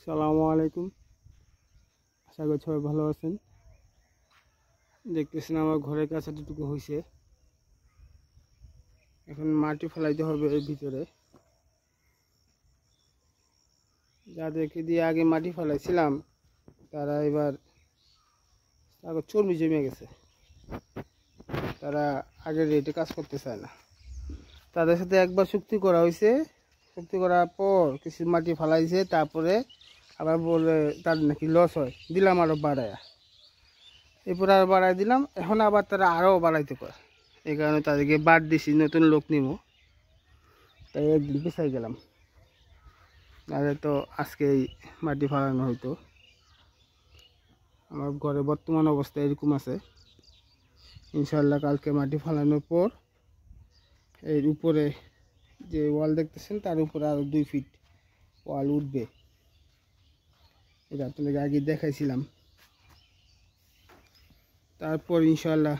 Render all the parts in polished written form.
আসসালামু আলাইকুম। আশা করি সবাই ভালো আছেন। দেখতেছেন আমার ঘরের কাছে যেটুকু হয়েছে, এখন মাটি ফেলাইতে হবে এর ভিতরে। যাদেরকে দিয়ে আগে মাটি ফেলাইছিলাম তারা এবার চর্বি জমে গেছে, তারা আগের রেটে কাজ করতে চায় না। তাদের সাথে একবার চুক্তি করা হয়েছে, চুক্তি করার পর কিছু মাটি ফেলাইছে, তারপরে আবার বলে তার নাকি লস হয়, দিলাম আরও বাড়ায়া। এরপর আরও বাড়াই দিলাম, এখন আবার তারা আরও বাড়াইতে পারে। এই কারণে তাদেরকে বাদ দিছি, নতুন লোক নিব, তাই একদিন পিছাই গেলাম। নাহলে তো আজকেই মাটি ফালানো হইতো। আমার ঘরে বর্তমান অবস্থা এরকম আছে। ইনশাল্লাহ কালকে মাটি ফালানোর পর এর উপরে যে ওয়াল দেখতেছেন তার উপরে আরও 2 ফিট ওয়াল উঠবে। এটা আপনাদেরকে আগে দেখাইছিলাম। তারপর ইনশাল্লাহ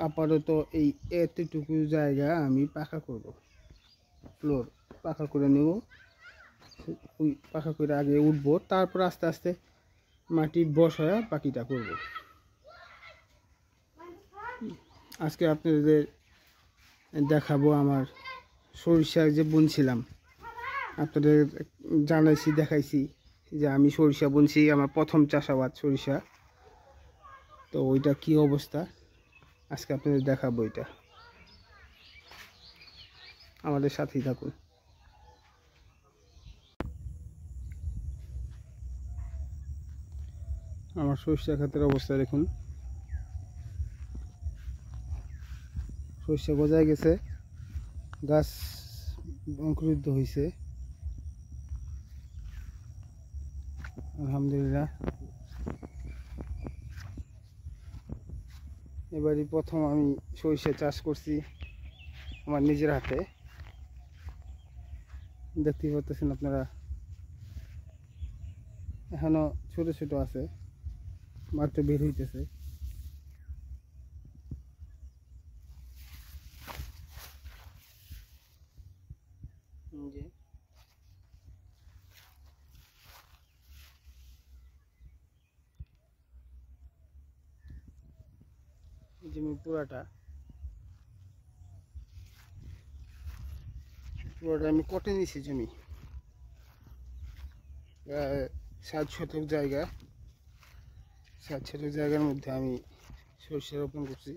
আপাতত এই এতটুকু জায়গা আমি পাকা করব, ফ্লোর পাকা করে নেব। ওই পাকা করে আগে উঠবো, তারপর আস্তে আস্তে মাটি বসায়া বাকিটা করব। আজকে আপনাদের দেখাবো আমার সরিষা যে বুনছিলাম, আপনাদের জানাইছি, দেখাইছি যে আমি সরিষা বুনছি, আমার প্রথম চাষাবাদ সরিষা। তো ওইটা কি অবস্থা আজকে আপনাদের দেখাবো। এটা আমাদের সাথেই থাকুন। আমার সরিষা ক্ষেতের অবস্থা দেখুন, সরিষা গজায় গেছে, গাছ অঙ্কুরিত হয়েছে আলহামদুলিল্লাহ। এবারই প্রথম আমি সরিষা চাষ করছি আমার নিজের হাতে। দেখতেই পাচ্ছেন আপনারা, এখনো ছোট ছোট আছে, মাত্র বের হইতেছে। জমি পুরাটা আমি কটে নিয়েছি। জমি 7 শতক জায়গা, 7 শতক জায়গার মধ্যে আমি সরিষা রোপণ করছি।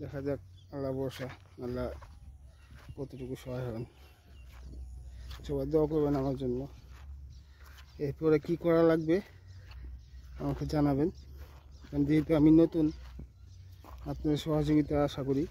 দেখা যাক, আল্লাহ ভরসা, আল্লাহ কতটুকু সহায় হন। সবাই দোয়া করবেন আমার জন্য। এরপরে কি করা লাগবে আমাকে জানাবেন, কারণ যেহেতু আমি নতুন, আপনাদের সহযোগিতা আশা করি।